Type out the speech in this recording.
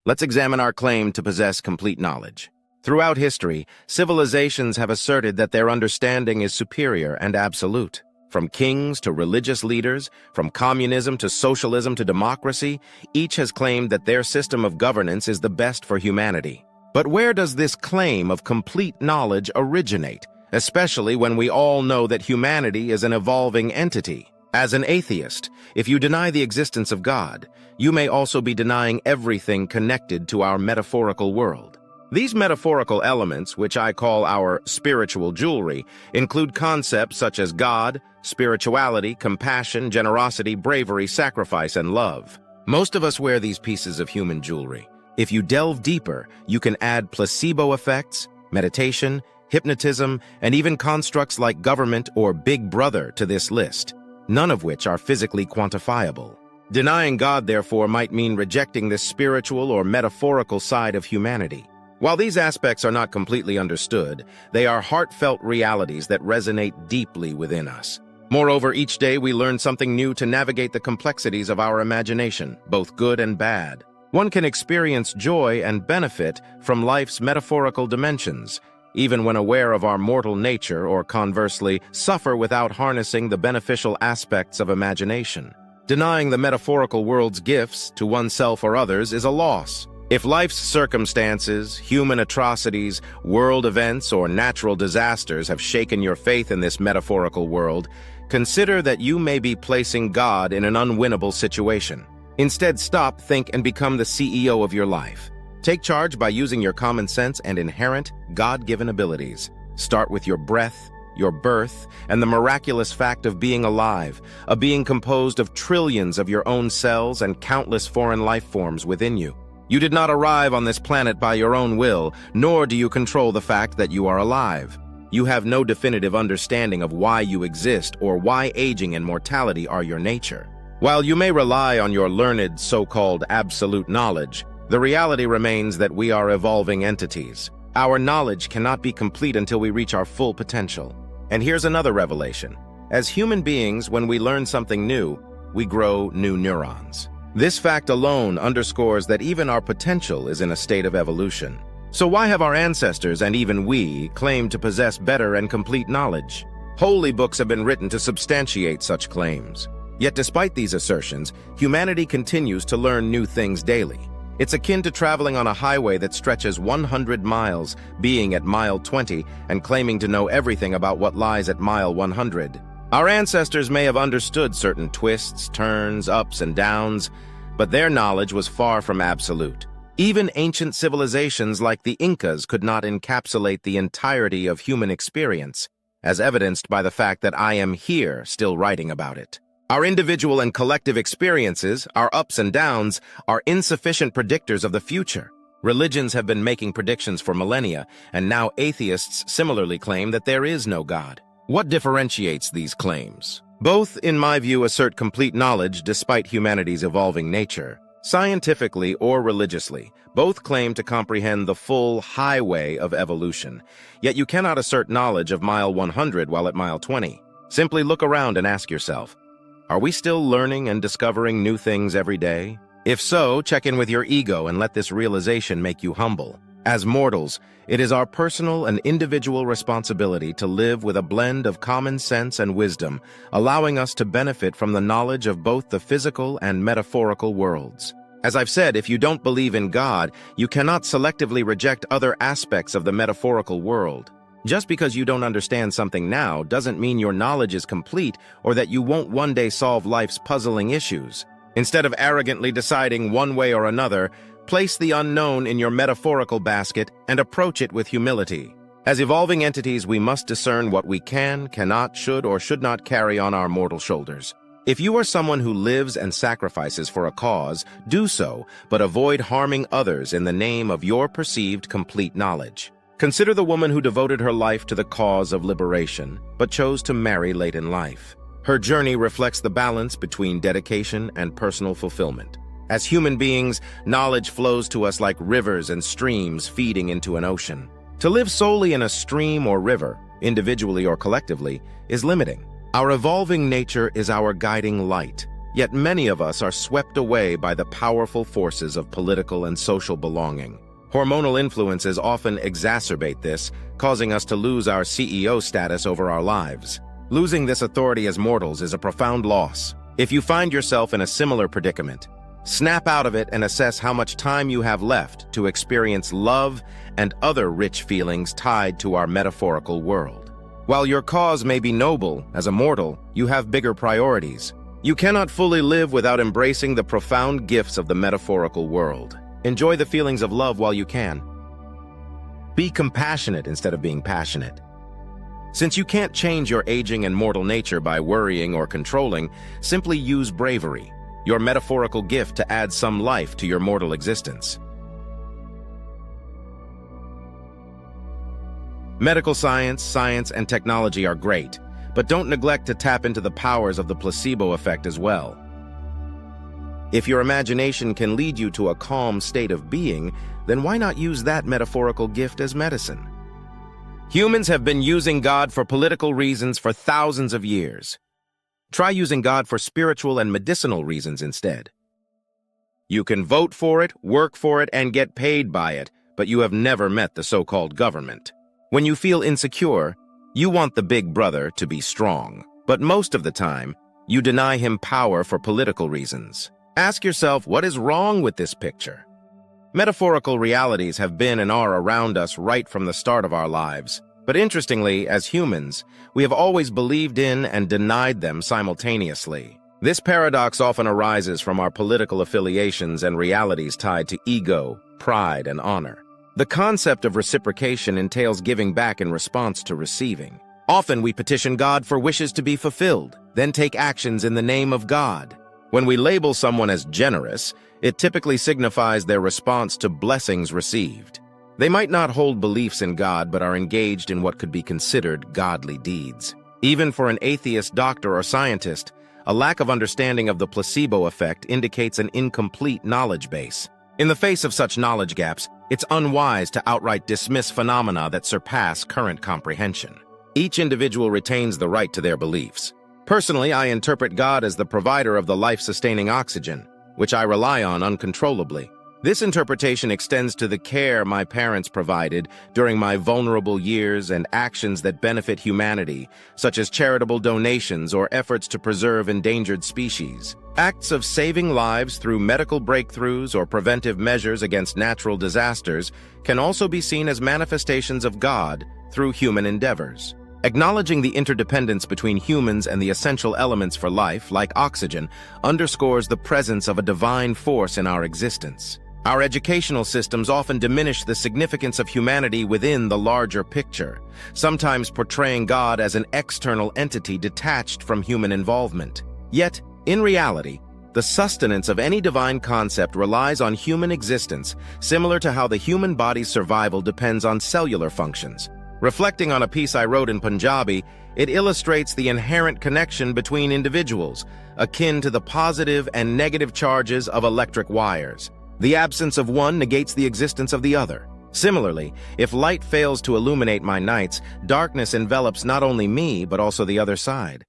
Let's examine our claim to possess complete knowledge. Throughout history, civilizations have asserted that their understanding is superior and absolute. From kings to religious leaders, from communism to socialism to democracy, each has claimed that their system of governance is the best for humanity. But where does this claim of complete knowledge originate, especially when we all know that humanity is an evolving entity? As an atheist, if you deny the existence of God, you may also be denying everything connected to our metaphorical world. These metaphorical elements, which I call our spiritual jewelry, include concepts such as God, spirituality, compassion, generosity, bravery, sacrifice, and love. Most of us wear these pieces of human jewelry. If you delve deeper, you can add placebo effects, meditation, hypnotism, and even constructs like government or Big Brother to this list, none of which are physically quantifiable. Denying God, therefore, might mean rejecting this spiritual or metaphorical side of humanity. While these aspects are not completely understood, they are heartfelt realities that resonate deeply within us. Moreover, each day we learn something new to navigate the complexities of our imagination, both good and bad. One can experience joy and benefit from life's metaphorical dimensions, even when aware of our mortal nature, or conversely, suffer without harnessing the beneficial aspects of imagination. Denying the metaphorical world's gifts to oneself or others is a loss. If life's circumstances, human atrocities, world events, or natural disasters have shaken your faith in this metaphorical world, consider that you may be placing God in an unwinnable situation. Instead, stop, think, and become the CEO of your life. Take charge by using your common sense and inherent, God-given abilities. Start with your breath, your birth, and the miraculous fact of being alive, a being composed of trillions of your own cells and countless foreign life forms within you. You did not arrive on this planet by your own will, nor do you control the fact that you are alive. You have no definitive understanding of why you exist or why aging and mortality are your nature. While you may rely on your learned so-called absolute knowledge, the reality remains that we are evolving entities. Our knowledge cannot be complete until we reach our full potential. And here's another revelation. As human beings, when we learn something new, we grow new neurons. This fact alone underscores that even our potential is in a state of evolution. So why have our ancestors, and even we, claimed to possess better and complete knowledge? Holy books have been written to substantiate such claims. Yet despite these assertions, humanity continues to learn new things daily. It's akin to traveling on a highway that stretches 100 miles, being at mile 20, and claiming to know everything about what lies at mile 100. Our ancestors may have understood certain twists, turns, ups, and downs, but their knowledge was far from absolute. Even ancient civilizations like the Incas could not encapsulate the entirety of human experience, as evidenced by the fact that I am here still writing about it. Our individual and collective experiences, our ups and downs, are insufficient predictors of the future. Religions have been making predictions for millennia, and now atheists similarly claim that there is no God. What differentiates these claims? Both, in my view, assert complete knowledge despite humanity's evolving nature. Scientifically or religiously, both claim to comprehend the full highway of evolution. Yet you cannot assert knowledge of mile 100 while at mile 20. Simply look around and ask yourself, are we still learning and discovering new things every day? If so, check in with your ego and let this realization make you humble. As mortals, it is our personal and individual responsibility to live with a blend of common sense and wisdom, allowing us to benefit from the knowledge of both the physical and metaphorical worlds. As I've said, if you don't believe in God, you cannot selectively reject other aspects of the metaphorical world. Just because you don't understand something now doesn't mean your knowledge is complete or that you won't one day solve life's puzzling issues. Instead of arrogantly deciding one way or another, place the unknown in your metaphorical basket and approach it with humility. As evolving entities, we must discern what we can, cannot, should, or should not carry on our mortal shoulders. If you are someone who lives and sacrifices for a cause, do so, but avoid harming others in the name of your perceived complete knowledge. Consider the woman who devoted her life to the cause of liberation, but chose to marry late in life. Her journey reflects the balance between dedication and personal fulfillment. As human beings, knowledge flows to us like rivers and streams feeding into an ocean. To live solely in a stream or river, individually or collectively, is limiting. Our evolving nature is our guiding light, Yet many of us are swept away by the powerful forces of political and social belonging. Hormonal influences often exacerbate this, causing us to lose our CEO status over our lives. Losing this authority as mortals is a profound loss. If you find yourself in a similar predicament, snap out of it and assess how much time you have left to experience love and other rich feelings tied to our metaphorical world. While your cause may be noble, as a mortal, you have bigger priorities. You cannot fully live without embracing the profound gifts of the metaphorical world. Enjoy the feelings of love while you can. Be compassionate instead of being passionate. Since you can't change your aging and mortal nature by worrying or controlling, simply use bravery, your metaphorical gift, to add some life to your mortal existence. Medical science, science, and technology are great, but don't neglect to tap into the powers of the placebo effect as well. If your imagination can lead you to a calm state of being, then why not use that metaphorical gift as medicine? Humans have been using God for political reasons for thousands of years. Try using God for spiritual and medicinal reasons instead. You can vote for it, work for it, and get paid by it, but you have never met the so-called government. When you feel insecure, you want the big brother to be strong, but most of the time, you deny him power for political reasons. Ask yourself, what is wrong with this picture? Metaphorical realities have been and are around us right from the start of our lives. But interestingly, as humans, we have always believed in and denied them simultaneously. This paradox often arises from our political affiliations and realities tied to ego, pride, and honor. The concept of reciprocation entails giving back in response to receiving. Often we petition God for wishes to be fulfilled, then take actions in the name of God. When we label someone as generous, it typically signifies their response to blessings received. They might not hold beliefs in God, but are engaged in what could be considered godly deeds. Even for an atheist doctor or scientist, a lack of understanding of the placebo effect indicates an incomplete knowledge base. In the face of such knowledge gaps, it's unwise to outright dismiss phenomena that surpass current comprehension. Each individual retains the right to their beliefs. Personally, I interpret God as the provider of the life-sustaining oxygen, which I rely on uncontrollably. This interpretation extends to the care my parents provided during my vulnerable years and actions that benefit humanity, such as charitable donations or efforts to preserve endangered species. Acts of saving lives through medical breakthroughs or preventive measures against natural disasters can also be seen as manifestations of God through human endeavors. Acknowledging the interdependence between humans and the essential elements for life, like oxygen, underscores the presence of a divine force in our existence. Our educational systems often diminish the significance of humanity within the larger picture, sometimes portraying God as an external entity detached from human involvement. Yet, in reality, the sustenance of any divine concept relies on human existence, similar to how the human body's survival depends on cellular functions. Reflecting on a piece I wrote in Punjabi, it illustrates the inherent connection between individuals, akin to the positive and negative charges of electric wires. The absence of one negates the existence of the other. Similarly, if light fails to illuminate my nights, darkness envelops not only me, but also the other side.